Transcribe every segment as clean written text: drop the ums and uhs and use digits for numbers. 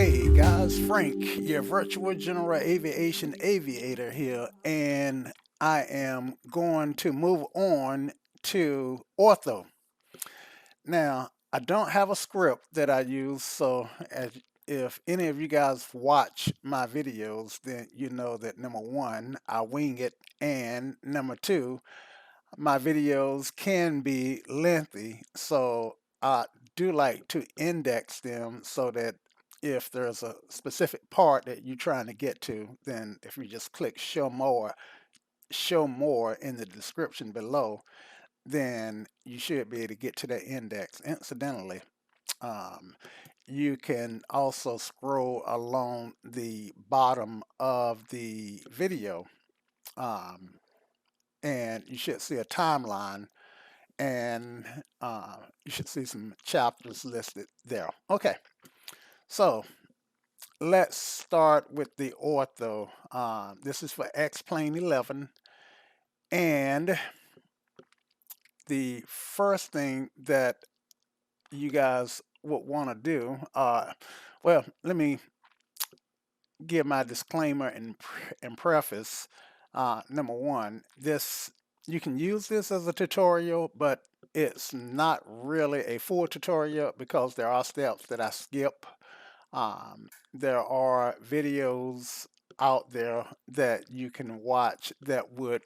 Hey guys, Frank, your virtual general aviation aviator here, and I am going to move on to Ortho. Now, I don't have a script that I use, so if any of you guys watch my videos, then you know that number one, I wing it, and number two, my videos can be lengthy, so I do like to index them so that if there's a specific part that you're trying to get to, then if you just click show more in the description below, then you should be able to get to that index. Incidentally, um, you can also scroll along the bottom of the video, um, and you should see a timeline, and you should see some chapters listed there. Okay, so let's start with the ortho. This is for X-plane 11, and the first thing that you guys would want to do, well, let me give my disclaimer and preface. Number one, this you can use this as a tutorial, but it's not really a full tutorial because there are steps that I skip. There are videos out there that you can watch that would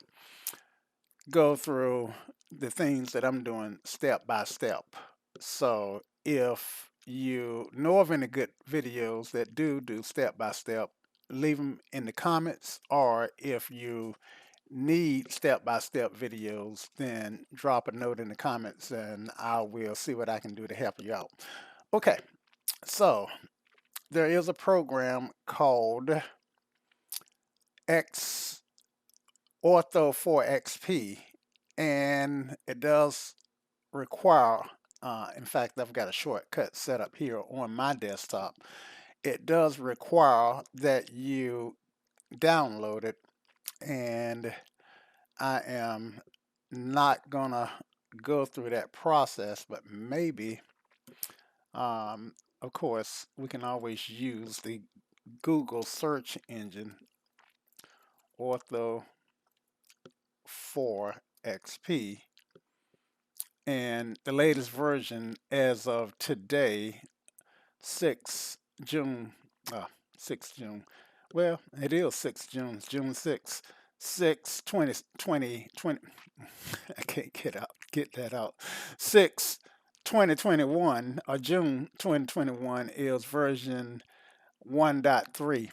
go through the things that I'm doing step by step. So if you know of any good videos that do step by step, leave them in the comments, or if you need step by step videos, then drop a note in the comments and I will see what I can do to help you out. Okay, so there is a program called X Ortho 4XP, and it does require, in fact, I've got a shortcut set up here on my desktop. It does require that you download it, and I am not gonna go through that process, but maybe, of course, we can always use the Google search engine, Ortho 4XP, and the latest version as of today, 6 June, uh, 6 June. Well, it is 6 June, June 6, 6, 20, 20, 20. I can't get that out. 6, 2021, or June 2021 is version 1.3.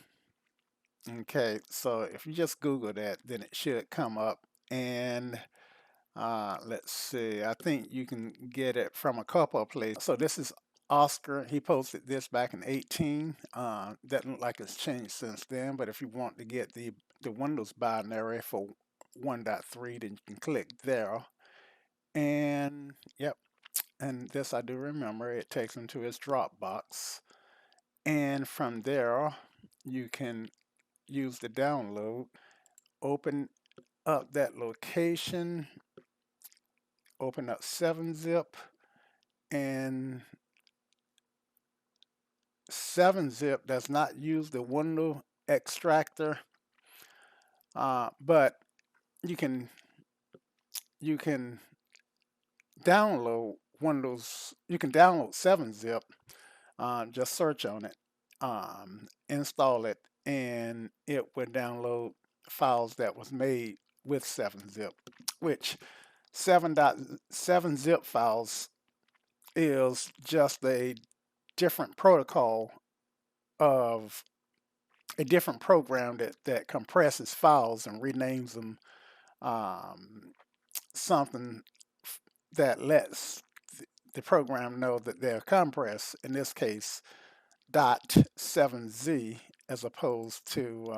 Okay, so if you just Google that, then it should come up. And let's see, I think you can get it from a couple of places. So this is Oscar. He posted this back in 18. Doesn't look like it's changed since then, but if you want to get the Windows binary for 1.3, then you can click there. And yep, and this I do remember. It takes him to his Dropbox. And from there, you can use the download, open up that location, open up 7-zip, and 7-zip does not use the window extractor, but you can you can download Windows. You can download 7-zip. Just search on it, install it, and it will download files that was made with 7-zip, which 7.7 zip files is just a different protocol of a different program that compresses files and renames them, something that lets the program know that they're compressed. In this case, .7z as opposed to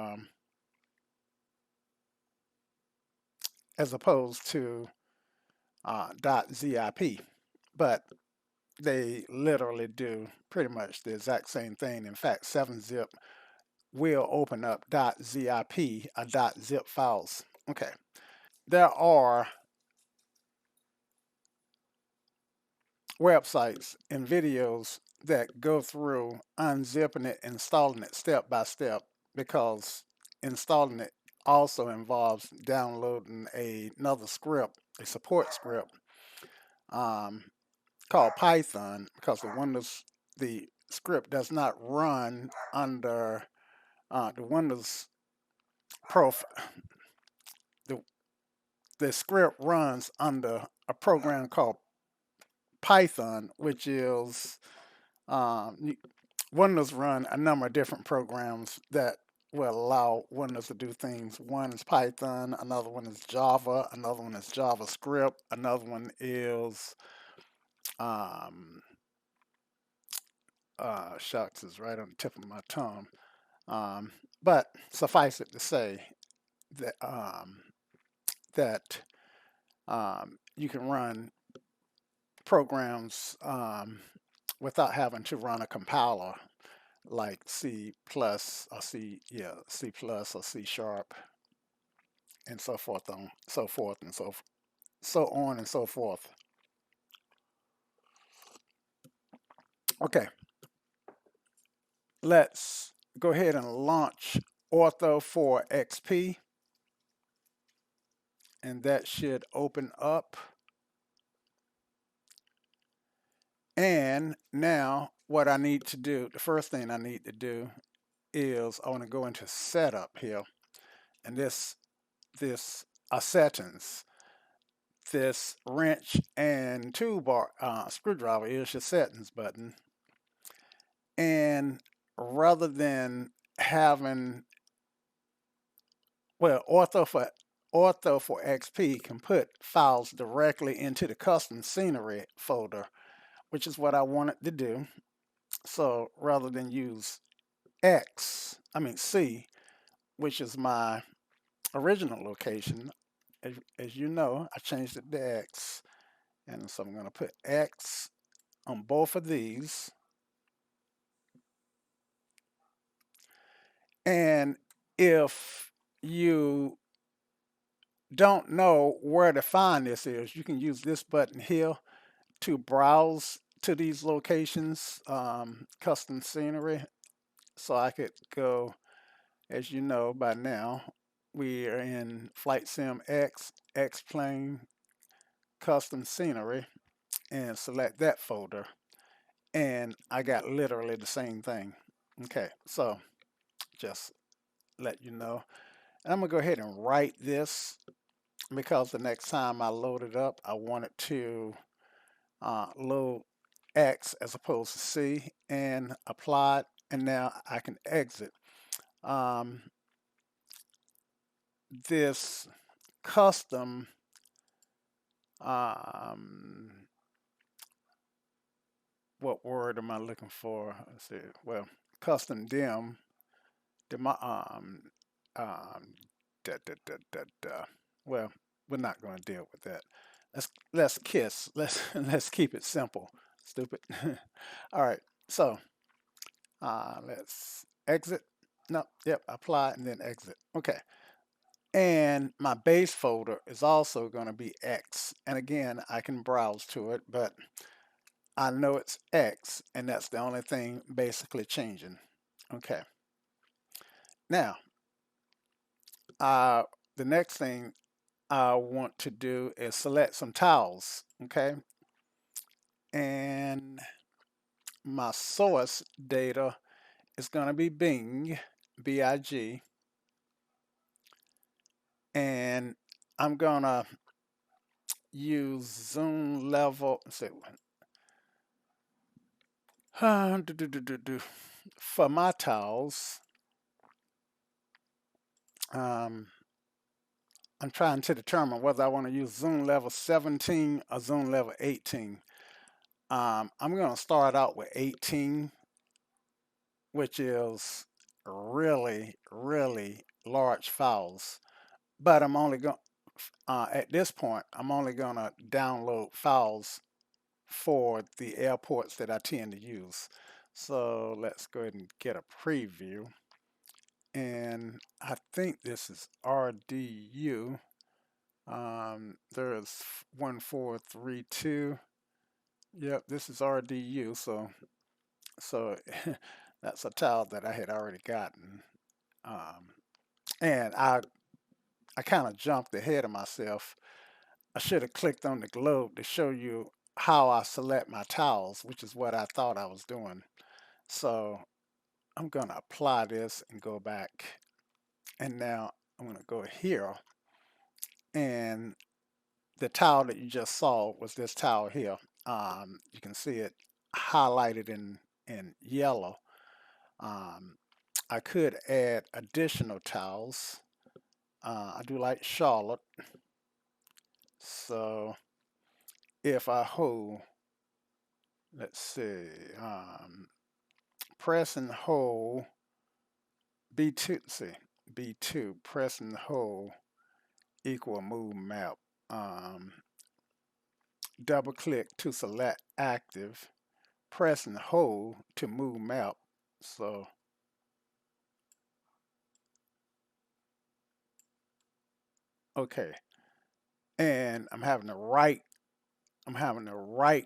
.zip, but they literally do pretty much the exact same thing. In fact, 7-zip will open up .zip or .zip files. Okay, there are websites and videos that go through unzipping it, installing it step by step, because installing it also involves downloading another script, a support script um, called Python, because the script does not run under the Windows profile. The, the script runs under a program called Python, which is Windows run a number of different programs that will allow Windows to do things. One is Python, another one is Java, another one is JavaScript, another one is um, shucks is right on the tip of my tongue. Um, but suffice it to say that that you can run programs without having to run a compiler like C plus or C plus or C sharp and so forth on so forth and so on and so forth. Okay, let's go ahead and launch Ortho for XP, and that should open up. And now what I need to do, the first thing I need to do is I want to go into setup here, and this settings. This wrench and toolbar screwdriver is your settings button. And rather than having, well, Ortho for XP can put files directly into the custom scenery folder, which is what I wanted to do. So rather than use C, which is my original location, as you know, I changed it to X. And so I'm going to put X on both of these. And if you don't know where to find this is, you can use this button here to browse to these locations, custom scenery. So I could go, as you know by now, we are in Flight Sim X, X-Plane, custom scenery, and select that folder. And I got literally the same thing. Okay, so just let you know. And I'm gonna go ahead and write this because the next time I load it up, I want it to load X as opposed to C and apply it. And now I can exit. Um, this custom um, what word am I looking for? Let's see. Well, custom um, um, da, da, da, da, da. Well, we're not going to deal with that. Let's kiss. Let's keep it simple. Stupid. All right. So let's exit. No. Yep. Apply and then exit. Okay. And my base folder is also going to be X. And again, I can browse to it, but I know it's X, and that's the only thing basically changing. Okay. Now, the next thing I want to do is select some tiles. Okay. And my source data is going to be Bing, B-I-G. And I'm going to use zoom level. Let's see. For my tiles, I'm trying to determine whether I want to use zoom level 17 or zoom level 18. I'm going to start out with 18, which is really, really large files. But I'm only going at this point, I'm only going to download files for the airports that I tend to use. So let's go ahead and get a preview. And I think this is RDU. There's 1432. Yep, this is RDU, so that's a towel that I had already gotten. Um, and I kind of jumped ahead of myself. I should have clicked on the globe to show you how I select my towels, which is what I thought I was doing. So I'm gonna apply this and go back. And now I'm gonna go here, and the towel that you just saw was this towel here. You can see it highlighted in yellow. Um, I could add additional towels. I do like Charlotte, so if I hold, let's see, press and hold B2, see, B2, press and hold equal move map. Um, Double click to select active, press and hold to move map. So, okay. And I'm having to right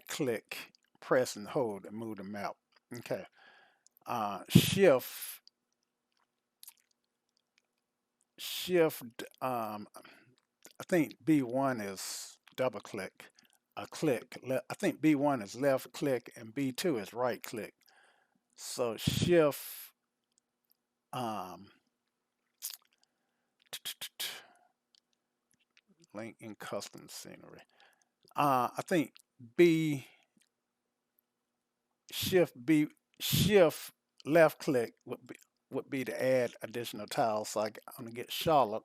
click, press and hold and move the map. Okay. Shift, shift, I think B1 is double click, a click. I think B1 is left click and B2 is right click. So shift, um, link in custom scenery. I think B shift B shift left click would be to add additional tiles. So I'm gonna get Charlotte,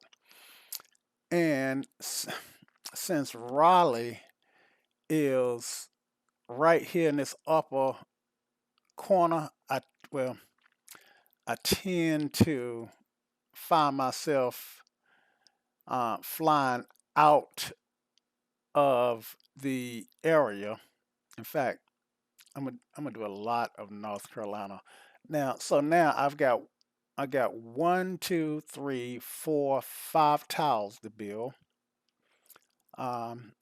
and since Raleigh is right here in this upper corner, well I tend to find myself flying out of the area. In fact, I'm gonna do a lot of North Carolina now. So now I got one, two, three, four, five towels to build. Um,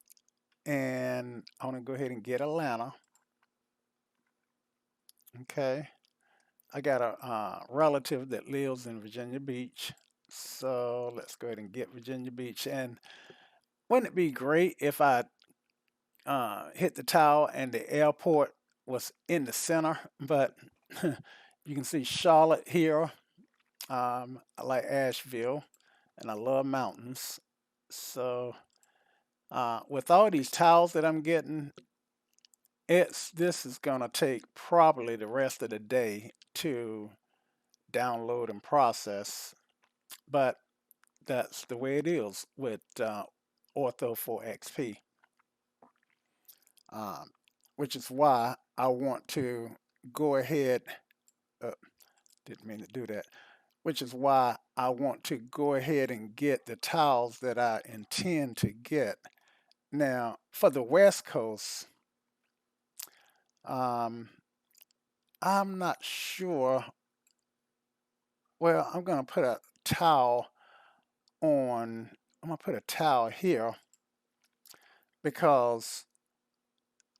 and I want to go ahead and get Atlanta. Okay. I got a relative that lives in Virginia Beach. So let's go ahead and get Virginia Beach. And wouldn't it be great if I hit the towel and the airport was in the center? But you can see Charlotte here. I like Asheville and I love mountains. So with all these towels that I'm getting, this is gonna take probably the rest of the day to download and process, but that's the way it is with Ortho for XP, um, which is why I want to go ahead. Uh, didn't mean to do that. Which is why I want to go ahead and get the tiles that I intend to get. Now, for the West Coast, um, I'm not sure. Well, I'm going to put a towel on, I'm going to put a towel here because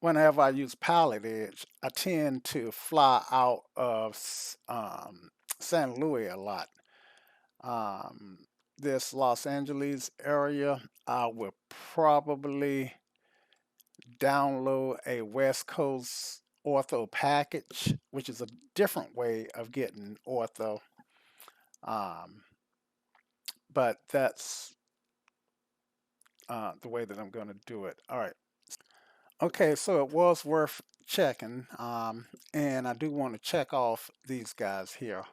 whenever I use pallet edge, I tend to fly out of San Luis a lot. Um, this Los Angeles area, I will probably download a West Coast Ortho package, which is a different way of getting Ortho. Um, but that's the way that I'm going to do it. All right. Okay, so it was worth checking. And I do want to check off these guys here.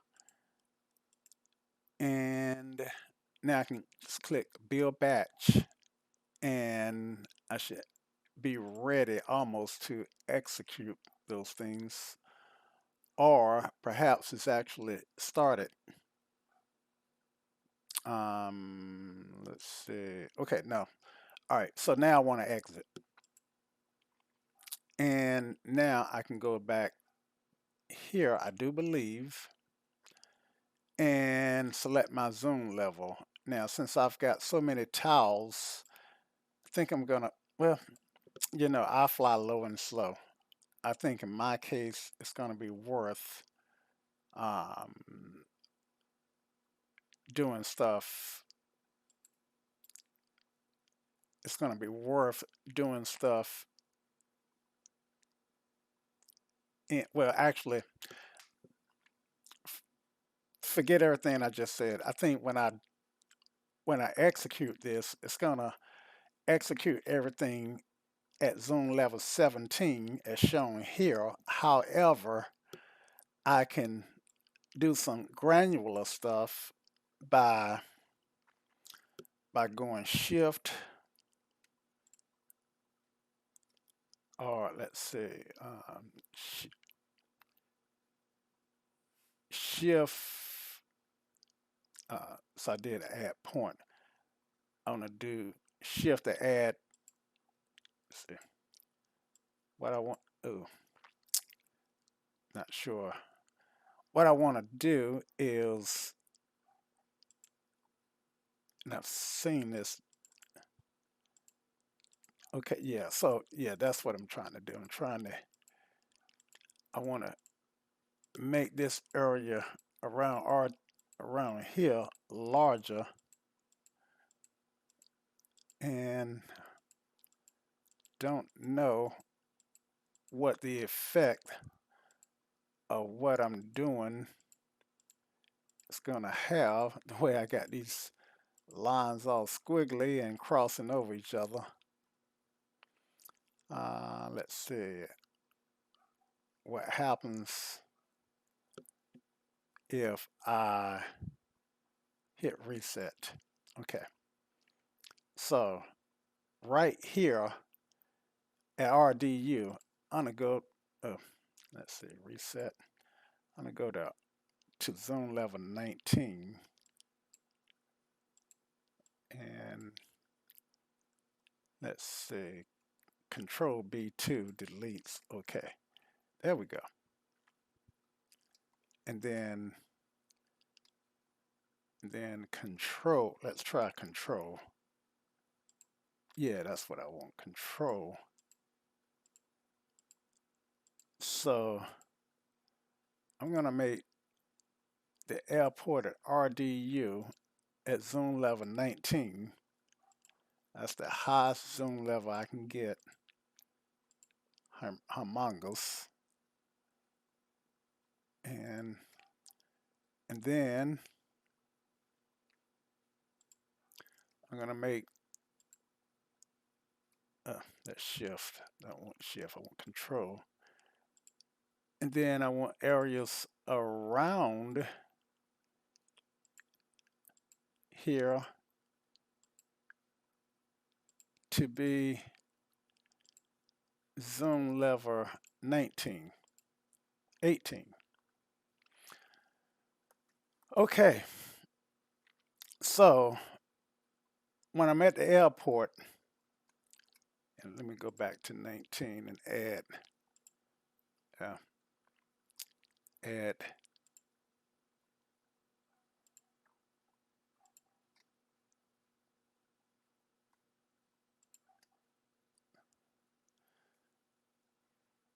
And now I can just click build batch and I should be ready almost to execute those things. Or perhaps it's actually started. Let's see. Okay, no. All right, so now I want to exit. And now I can go back here, I do believe, and select my zoom level. Now, since I've got so many towels, I think I'm gonna, well, I fly low and slow. I think in my case, it's going to be worth um, doing stuff. It's going to be worth doing stuff. Well, actually, forget everything I just said. I think when I execute this, it's going to execute everything at zoom level 17 as shown here. However, I can do some granular stuff by going shift, or let's see, shift. So I did add point. I'm gonna do shift to add. Let's see what I want. Oh, not sure. What I want to do is, and I've seen this. Okay, yeah. So yeah, that's what I'm trying to do. I want to make this area around here larger, and don't know what the effect of what I'm doing is gonna have. The way I got these lines all squiggly and crossing over each other. Let's see what happens if I hit reset. Okay, so right here at RDU, I'm gonna go. Oh, let's see, reset. I'm gonna go to zone level 19, and let's see, Control B2 deletes. Okay, there we go. And then control. Let's try control. Yeah, that's what I want. Control. So I'm gonna make the airport at RDU at zoom level 19. That's the highest zoom level I can get. Humongous. And then I'm gonna make that shift. I don't want shift. I want control. And then I want areas around here to be zoom level 19, 18. Okay, so when I'm at the airport, and let me go back to 19 and uh, add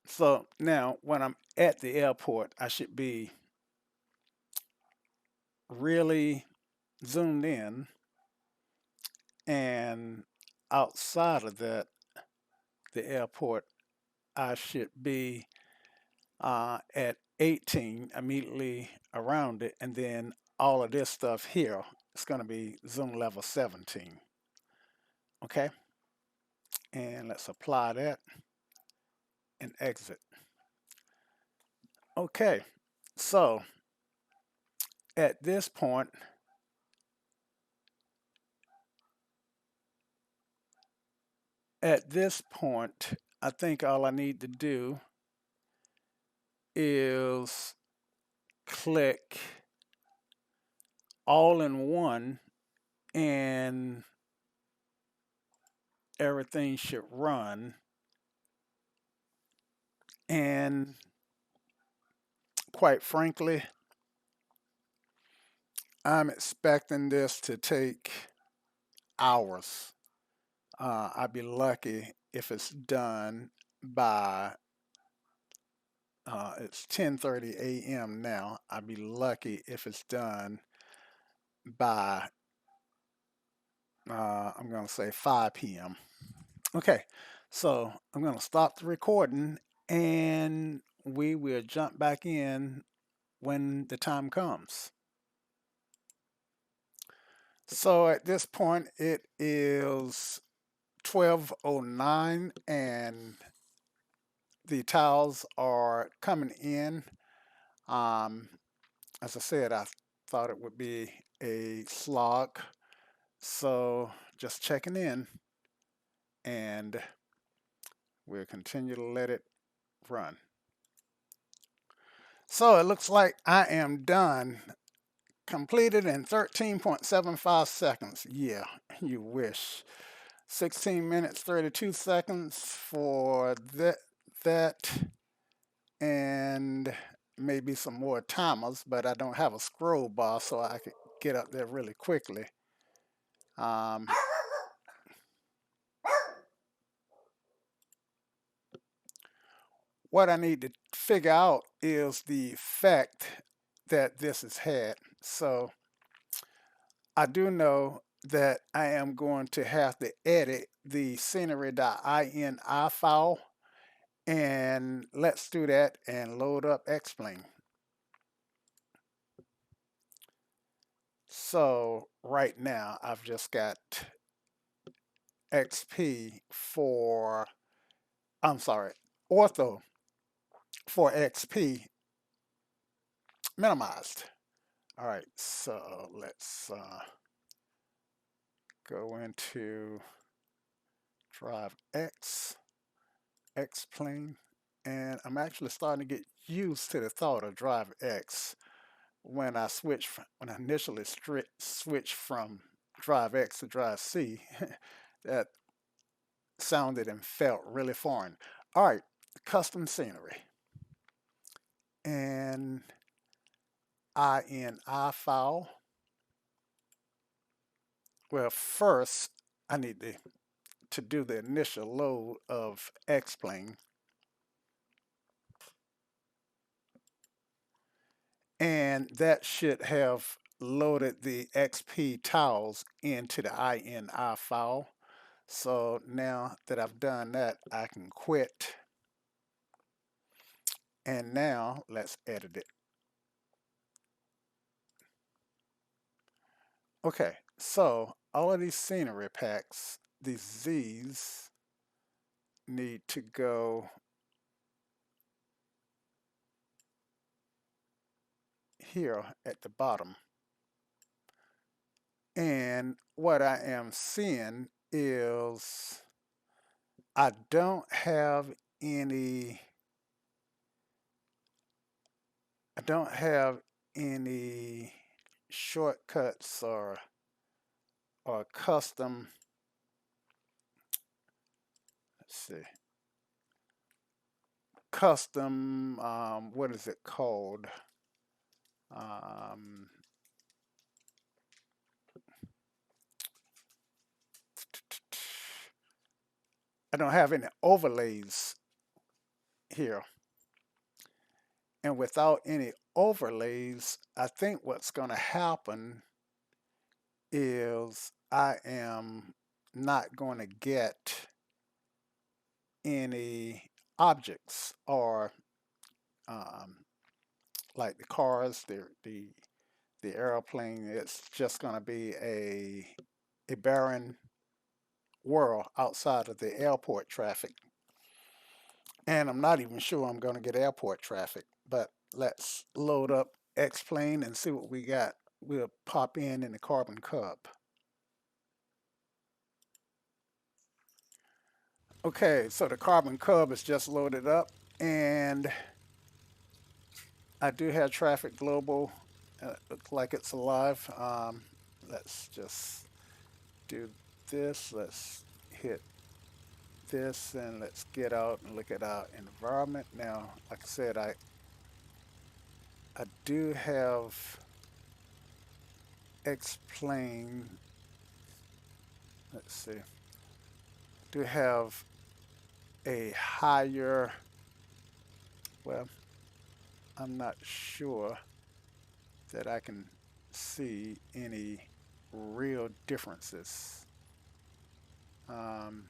so now when I'm at the airport, I should be really zoomed in, and outside of that, the airport, I should be at 18 immediately around it, and then all of this stuff here is going to be zoom level 17. Okay, and let's apply that and exit. Okay, so at this point, I think all I need to do is click all in one, and everything should run. And quite frankly, I'm expecting this to take hours. I'd be lucky if it's done by It's 10:30 a.m. now. I'd be lucky if it's done by, I'm going to say 5 p.m. Okay, so I'm going to stop the recording and we will jump back in when the time comes. So at this point, it is 12:09 and the tiles are coming in. Um, as I said, I thought it would be a slog. So just checking in and we'll continue to let it run. So it looks like I am done. Completed in 13.75 seconds. Yeah, you wish. 16 minutes, 32 seconds for that and maybe some more timers, but I don't have a scroll bar so I could get up there really quickly. Um, what I need to figure out is the effect that this has had. So I do know that I am going to have to edit the scenery.ini file, and let's do that and load up Xplane. So right now I've just got XP for, I'm sorry, Ortho for XP minimized. All right, so let's go into Drive X, Xplane, and I'm actually starting to get used to the thought of Drive X when I initially switched from Drive X to Drive C. That sounded and felt really foreign. All right, custom scenery and INI file. Well, first I need to do the initial load of Xplane, and that should have loaded the XP tiles into the INI file. So now that I've done that, I can quit. And now let's edit it. Okay, so all of these scenery packs, these Z's, need to go here at the bottom. And what I am seeing is I don't have any I don't have any shortcuts or custom, let's see, custom, what is it called? Um, I don't have any overlays here. And without any overlays, I think what's going to happen is I am not going to get any objects or um, like the cars, the airplane. It's just going to be a barren world outside of the airport traffic. And I'm not even sure I'm going to get airport traffic, but let's load up Xplane and see what we got. We'll pop in the Carbon Cub. Okay, so the Carbon Cub is just loaded up, and I do have traffic global. Looks like it's alive. Let's just do this. Let's hit this, and let's get out and look at our environment. Now, like I said, I do have Xplane. Let's see. Do have a higher, well, I'm not sure that I can see any real differences. Um,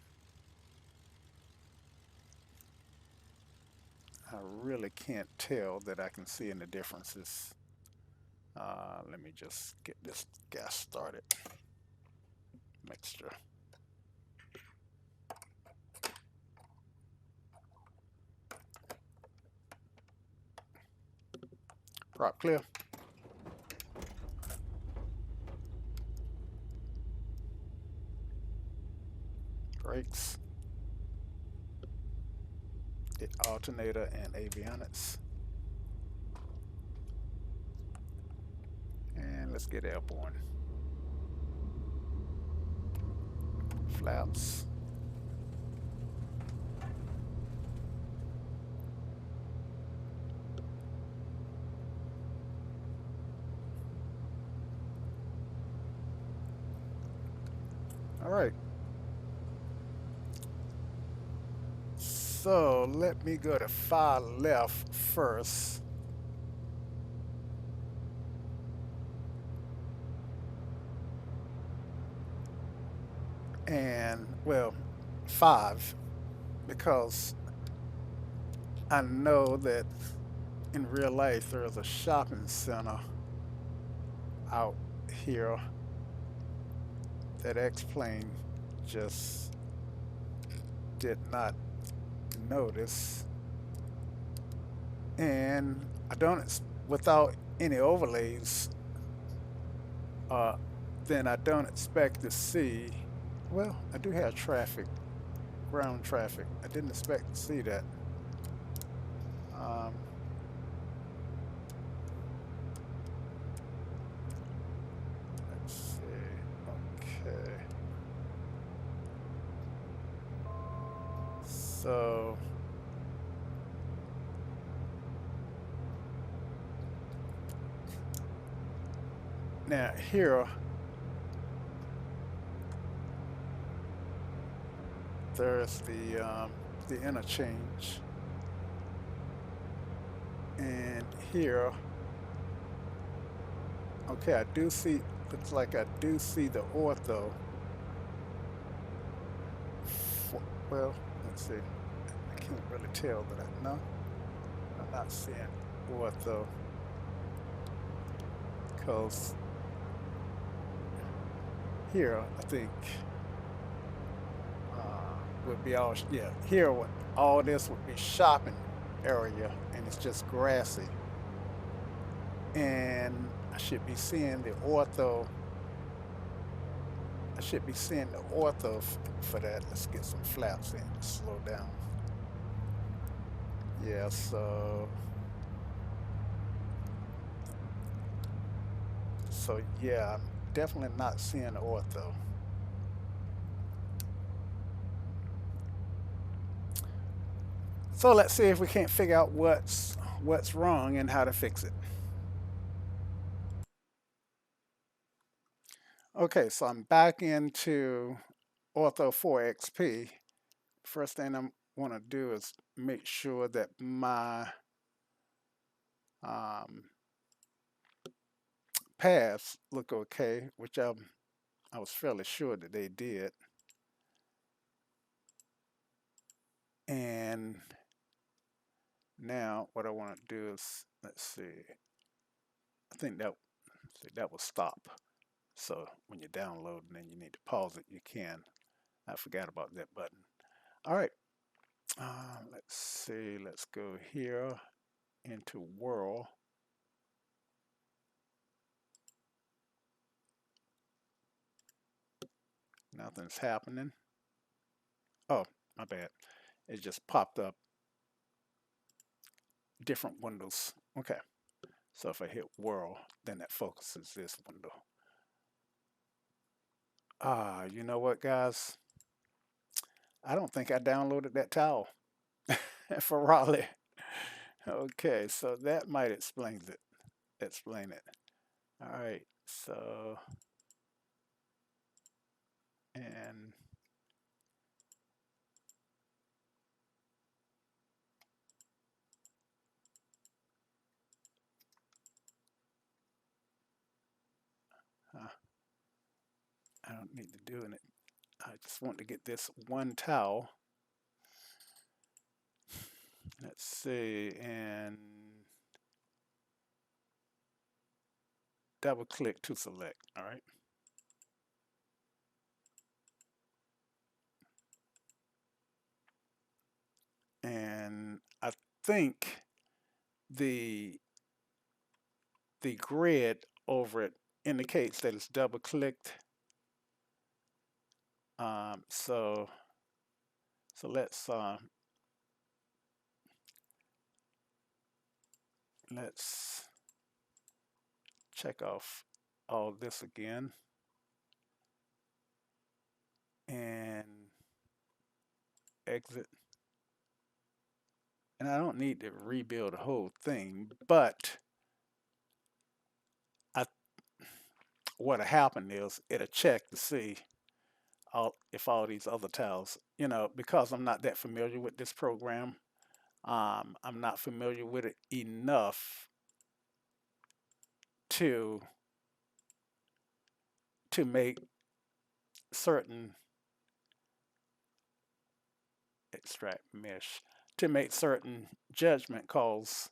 I really can't tell that I can see any differences. Let me just get this gas started. Mixture. Prop clear. Brakes. The alternator and avionics. And let's get airborne. Flaps. All right. So let me go to far left first. And well, 5, because I know that in real life there's a shopping center out here that X-Plane just did not notice. And I don't, without any overlays, uh, then I don't expect to see, well, I do have traffic, ground traffic. I didn't expect to see that. Um, let's see, okay. So, now here, there's the interchange. And here, okay, I do see, looks like I do see the ortho. Well, let's see. I can't really tell, but no, I'm not seeing ortho because here I think would be all, yeah, here all this would be shopping area and it's just grassy. And I should be seeing the ortho. I should be seeing the ortho for that. Let's get some flaps in to slow down. Yeah, so yeah, I'm definitely not seeing the ortho. So let's see if we can't figure out what's wrong and how to fix it. Okay, so I'm back into Ortho 4XP. First thing I want to do is make sure that my um, paths look okay, which I was fairly sure that they did. And now what I want to do is, let's see, I think that will stop. So when you're downloading and you need to pause it, you can. I forgot about that button. All right, let's see, let's go here into world. Nothing's happening. Oh, my bad. It just popped up different windows. Okay. So if I hit world, then that focuses this window. You know what, guys? I don't think I downloaded that towel for Raleigh. Okay, so that might explain it. Explain it. All right. So and Uh, I don't need to do it. I just want to get this one towel. Let's see, and double click to select. All right. And I think the the grid over it indicates that it's double clicked. So let's check off all this again and exit. And I don't need to rebuild the whole thing, but I what'll happen is it'll check to see if all these other tiles, because I'm not that familiar with this program. I'm not familiar with it enough to make certain extract mesh to make certain judgment calls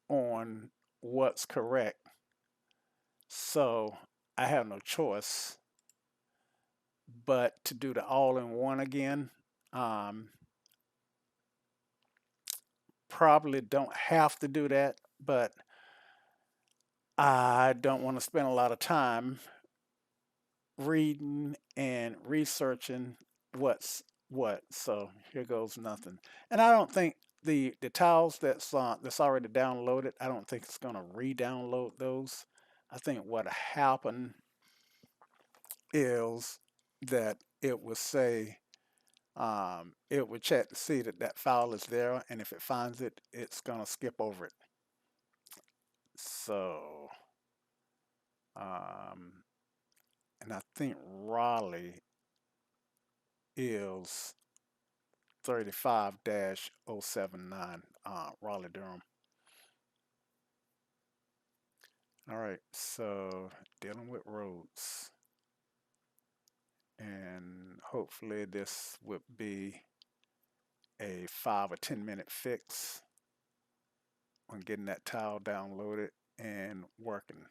on what's correct. So I have no choice but to do the all-in-one again. Um, Probably don't have to do that, but I don't want to spend a lot of time reading and researching what's what. So here goes nothing. And I don't think the tiles that's already downloaded, I don't think it's gonna re-download those. I think what happened is that it would say it would check to see that that file is there, and if it finds it, it's gonna skip over it. So, um, and I think Raleigh is 35-079, Raleigh Durham. All right, so dealing with roads, and hopefully this would be a 5 or 10 minute fix on getting that tile downloaded and working.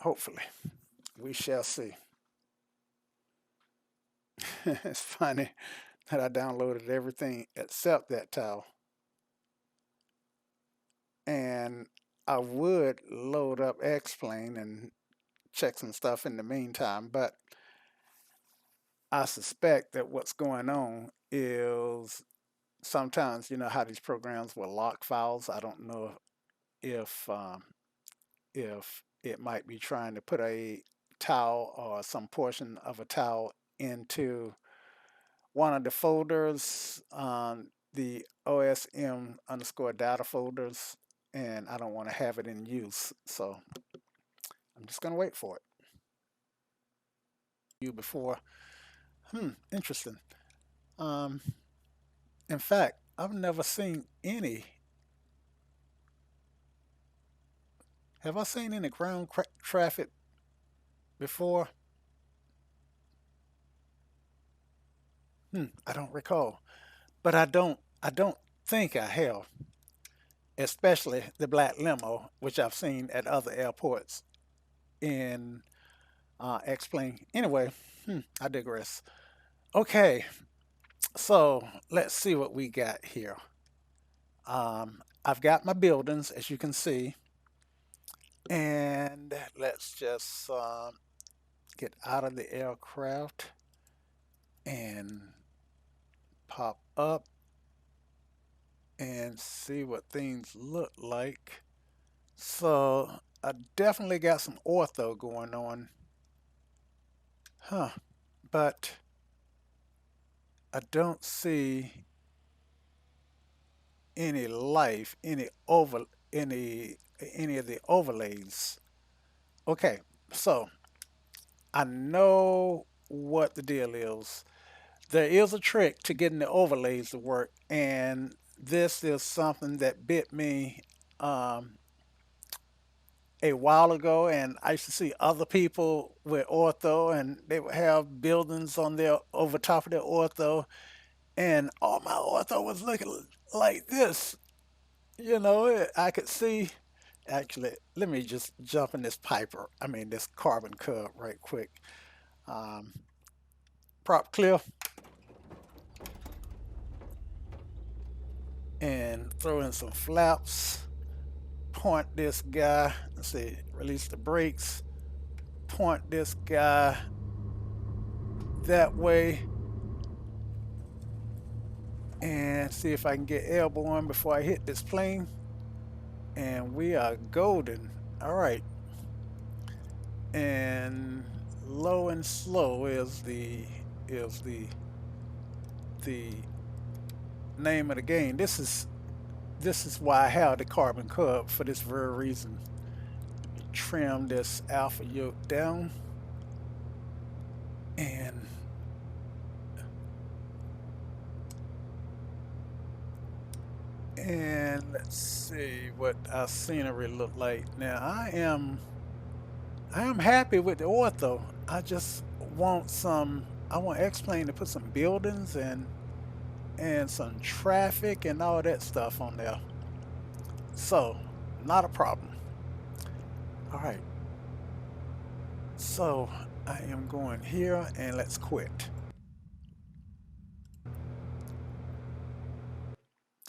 Hopefully, we shall see. It's funny that I downloaded everything except that tile. And I would load up X-Plane and check some stuff in the meantime, but I suspect that what's going on is sometimes you know how these programs will lock files. I don't know if it might be trying to put a tile or some portion of a tile into one of the folders, the OSM underscore data folders, and I don't want to have it in use. So I'm just going to wait for it. You before, interesting. Um, in fact, I've never seen any. Have I seen any ground traffic before? I don't recall, but I don't think I have, especially the black limo, which I've seen at other airports in X-Plane. Anyway, I digress. Okay, so let's see what we got here. I've got my buildings, as you can see, and let's just get out of the aircraft and pop up and see what things look like. So I definitely got some ortho going on, but I don't see any life, any of the overlays. Okay, so I know what the deal is. There is a trick to getting the overlays to work, and this is something that bit me um, a while ago, and I used to see other people with Ortho, and they would have buildings on their over top of their Ortho, and all my Ortho was looking like this. I could see. Actually, let me just jump in this Piper. I mean, this Carbon Cub right quick. Um, Prop clear and throw in some flaps. Point this guy. Let's see. Release the brakes. Point this guy that way and see if I can get airborne before I hit this plane. And we are golden. All right. And low and slow is the name of the game. This is why I have the Carbon Cub for this very reason. Trim this alpha yoke down and let's see what our scenery look like. Now I am happy with the ortho. I just want I want X-Plane to put some buildings and some traffic and all that stuff on there. So, not a problem. All right. So, I am going here and let's quit.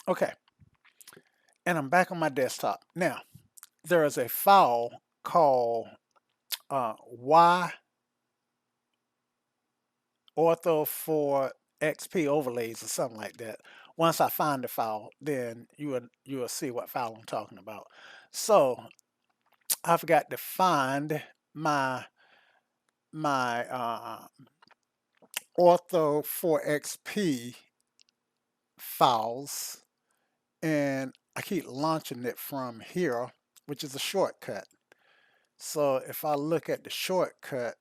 Okay. And I'm back on my desktop. Now, there is a file called Y Ortho for XP overlays or something like that. Once I find the file, then you will see what file I'm talking about. So I forgot to find my Ortho for XP files, and I keep launching it from here, which is a shortcut. So if I look at the shortcut,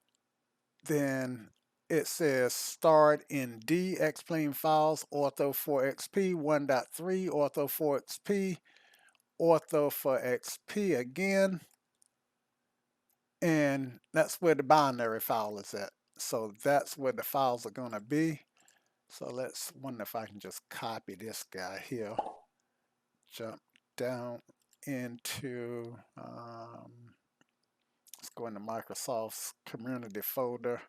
then it says start in D X-Plane files, Ortho for XP 1.3, Ortho for XP, Ortho for XP again, and that's where the binary file is at. So that's where the files are going to be. So let's wonder if I can just copy this guy here, jump down into, let's go into Microsoft's community folder,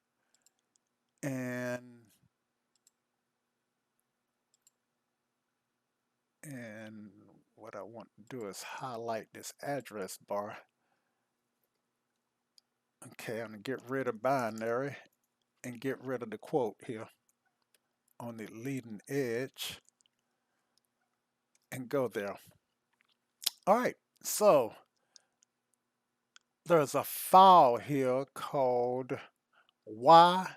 and and what I want to do is highlight this address bar. Okay, I'm gonna get rid of binary and get rid of the quote here on the leading edge and go there. All right, so there's a file here called Y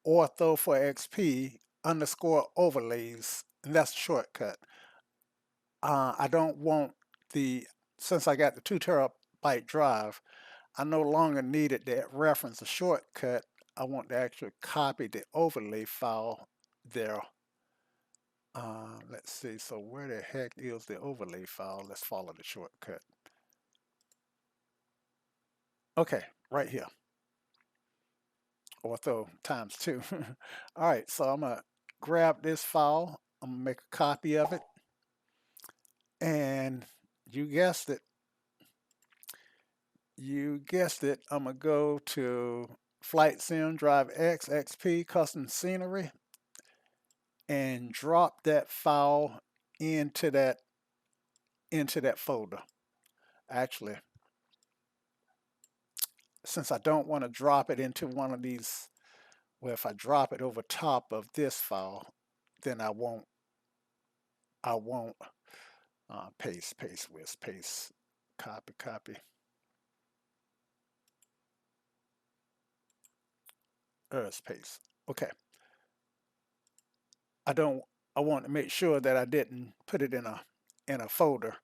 Ortho for XP underscore overlays, and that's a shortcut. I don't want since I got the 2 terabyte drive, I no longer needed that reference a shortcut. I want to actually copy the overlay file there. Let's see, so where the heck is the overlay file? Let's follow the shortcut. Okay, right here. Ortho times 2. All right, so I'm gonna grab this file. I'm gonna make a copy of it. And you guessed it. You guessed it. I'm gonna go to Flight Sim Drive X XP Custom Scenery and drop that file into that folder. Actually, since I don't want to drop it into one of these, well, if I drop it over top of this file, then I won't paste with paste, copy, paste. Okay, I don't. I want to make sure that I didn't put it in a folder.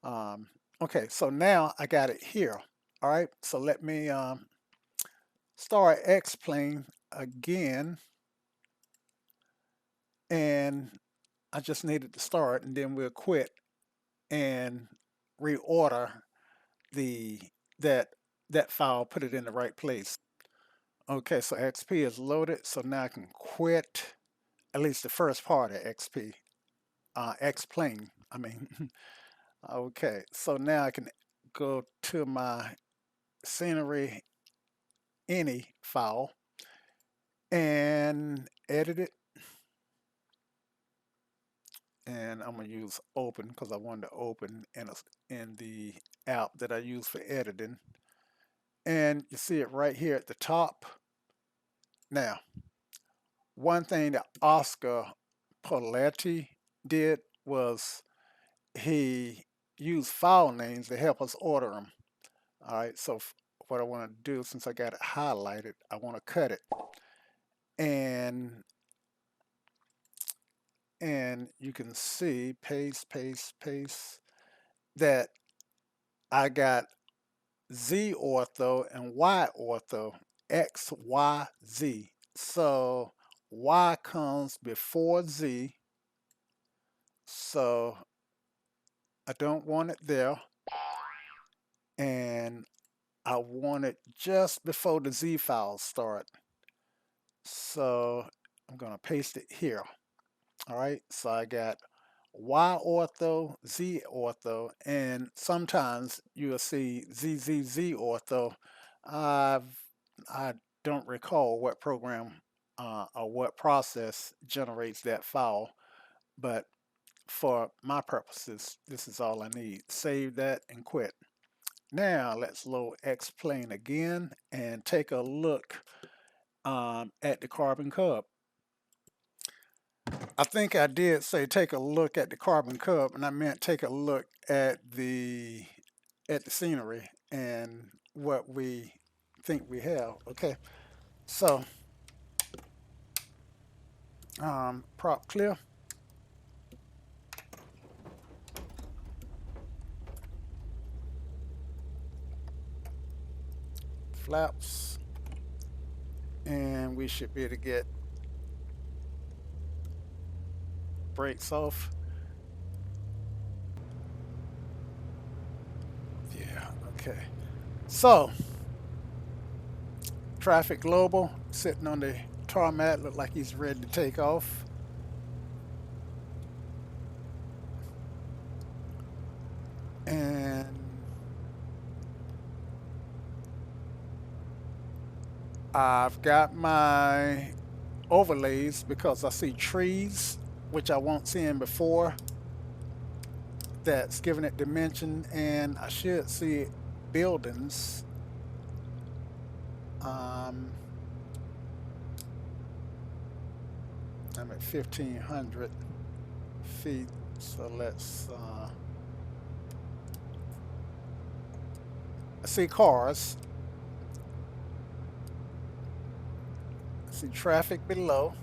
Um, okay, so now I got it here. All right, so let me start X-Plane again, and I just needed to start, and then we'll quit and reorder the that that file, put it in the right place. Okay, so XP is loaded, so now I can quit at least the first part of XP, X-plane, I mean. Okay, so now I can go to my scenery any file and edit it. And I'm gonna use open because I wanted to open in the app that I use for editing. And you see it right here at the top. Now, one thing that Oscar Poletti did was he used file names to help us order them. All right, so what I want to do, since I got it highlighted, I want to cut it. And you can see, paste, paste, paste, that I got Z ortho and Y ortho, X, Y, Z. So Y comes before Z, so I don't want it there. And I want it just before the Z files start. So I'm going to paste it here. All right, so I got Y ortho, Z ortho, and sometimes you'll see ZZZ ortho. I've, I don't recall what program or what process generates that file, but for my purposes, this is all I need. Save that and quit. Now let's load X-plane again and take a look at the Carbon Cub. I think I did say take a look at the Carbon Cub, and I meant take a look at the scenery and what we think we have. Okay, so prop clear, flaps, and we should be able to get brakes off. Yeah, okay. So traffic global sitting on the tarmac, look like he's ready to take off. And I've got my overlays because I see trees, which I won't see in before. That's giving it dimension, and I should see buildings. I'm at 1,500 feet, so let's I see cars. I see traffic below.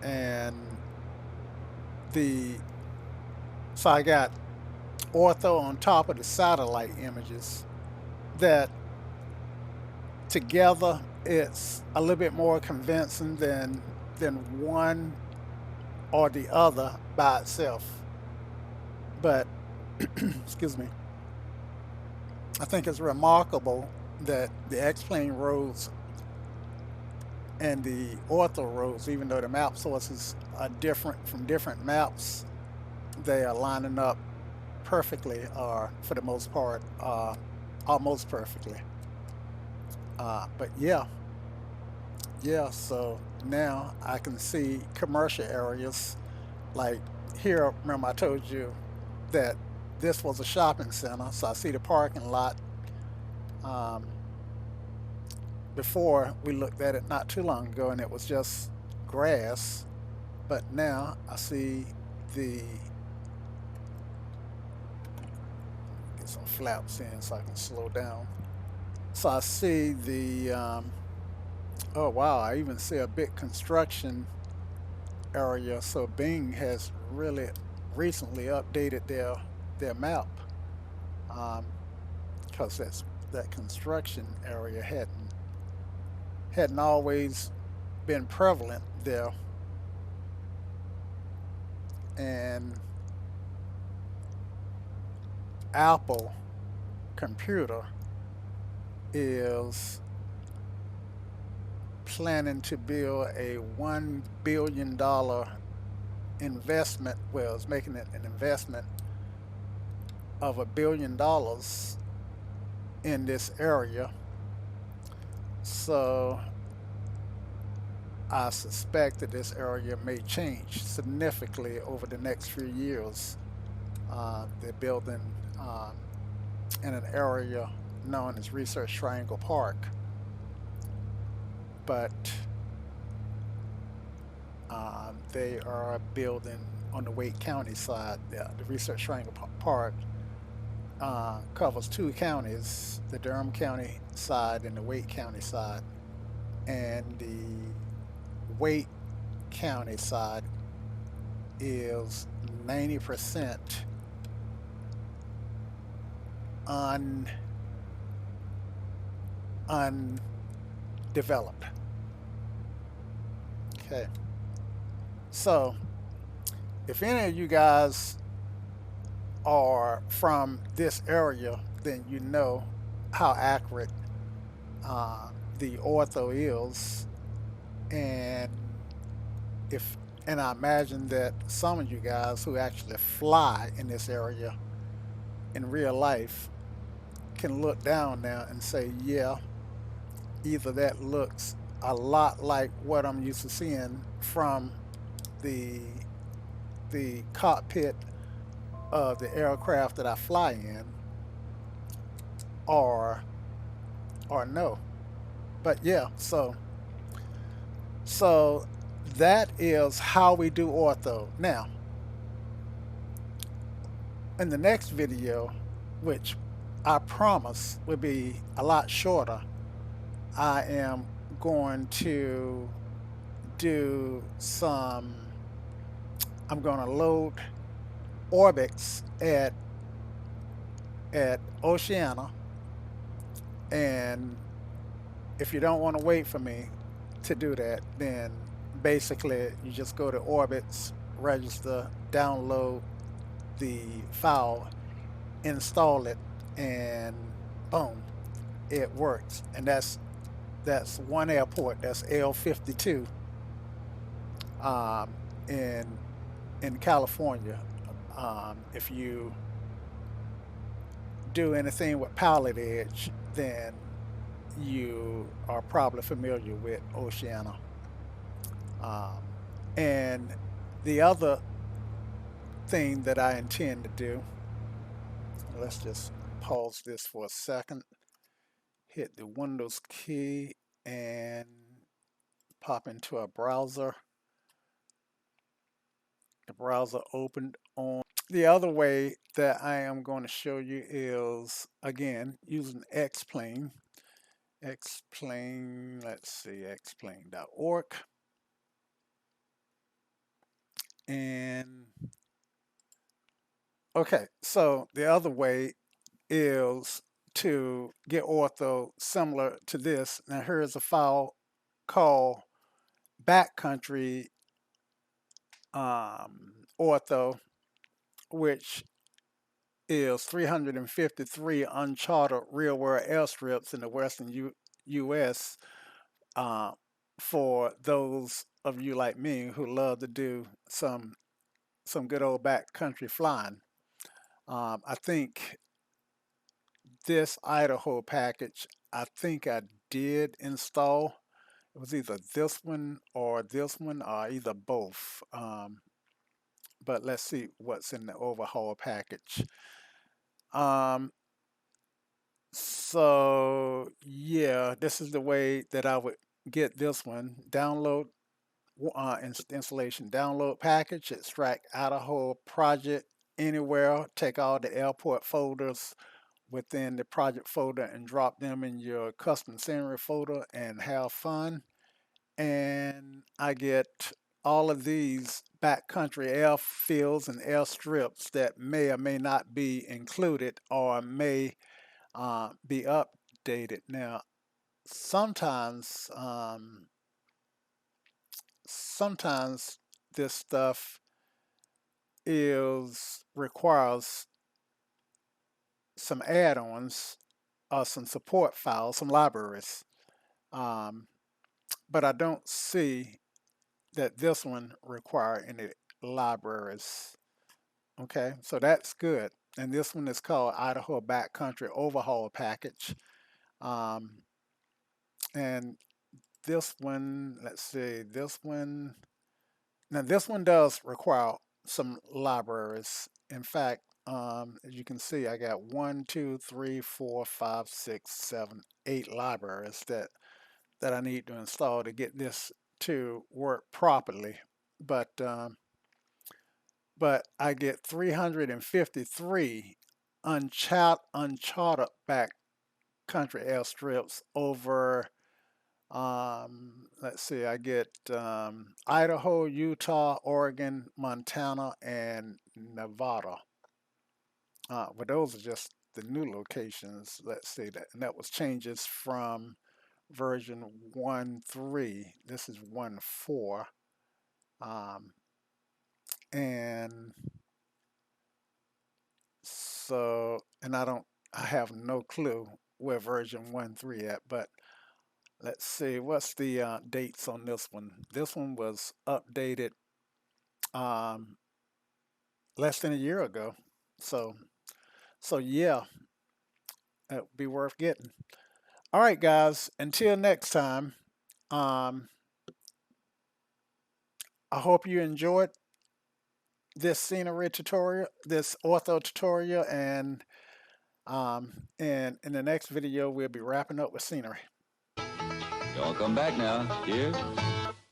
And so I got ortho on top of the satellite images that together it's a little bit more convincing than one or the other by itself. But excuse me, I think it's remarkable that the X-plane roads and the ortho roads, even though the map sources are different from different maps, they are lining up perfectly, or for the most part, almost perfectly. But yeah, yeah. So now I can see commercial areas like here. Remember, I told you that this was a shopping center, so I see the parking lot. Um, Before we looked at it not too long ago, and it was just grass. But now I see the get some flaps in so I can slow down. So I see the oh wow, I even see a big construction area. So Bing has really recently updated their their map, because that construction area hadn't always been prevalent there, and Apple Computer is planning to build a $1 billion investment. Well, it's making it an investment of $1 billion in this area. So I suspect that this area may change significantly over the next few years. They're building um, in an area known as Research Triangle Park, but they are building on the Wake County side. The Research Triangle Park covers two counties, the Durham County side and the Wake County side. And the Wake County side is 90% un, undeveloped. Okay. So, if any of you guys are from this area, then you know how accurate uh, the ortho is, and if and I imagine that some of you guys who actually fly in this area in real life can look down now and say, yeah, either that looks a lot like what I'm used to seeing from the the cockpit of the aircraft that I fly in, or no. But yeah, so that is how we do ortho. Now, in the next video, which I promise will be a lot shorter, I am going to do some, I'm going to load Orbix at Oceana, and if you don't want to wait for me to do that, then basically you just go to Orbix, register, download the file, install it, and boom, it works. And that's one airport. That's L52 um, in California. If you do anything with Pilot Edge, then you are probably familiar with Oceana. Um, and the other thing that I intend to do, let's just pause this for a second, hit the Windows key and pop into a browser. The browser opened on. The other way that I am going to show you is, again, using Xplane. Xplane, let's see, xplane.org. And okay, so the other way is to get ortho similar to this. Now here's a file called backcountry ortho, which is 353 uncharted real world airstrips in the western U.S. Uh, for those of you like me who love to do some good old backcountry flying. I think this Idaho package, I think I did install. It was either this one, or either both. But let's see what's in the overhaul package. Um, so yeah, this is the way that I would get this one. Download installation, download package, extract Idaho project anywhere, take all the airport folders within the project folder and drop them in your custom scenery folder and have fun. And I get all of these backcountry airfields and airstrips that may or may not be included or may be updated. Now, sometimes, sometimes this stuff is requires some add-ons or some support files, some libraries. Um, but I don't see that this one require any libraries. Okay, so that's good. And this one is called Idaho Backcountry Overhaul Package. Um, and this one, let's see, this one, now this one does require some libraries. In fact, as you can see, I got 8 libraries that I need to install to get this to work properly. But um, but I get 353 uncharted backcountry airstrips over. Let's see, I get Idaho, Utah, Oregon, Montana, and Nevada. But those are just the new locations. Let's see that, and that was changes from version 1.3. This is 1.4, and so, and I have no clue where version 1.3 at, but let's see, what's the dates on this one? This one was updated um, less than a year ago. So, so yeah, it would be worth getting. All right, guys, until next time, um, I hope you enjoyed this scenery tutorial, this ortho tutorial, and in the next video, we'll be wrapping up with scenery. Y'all come back now. Cheers.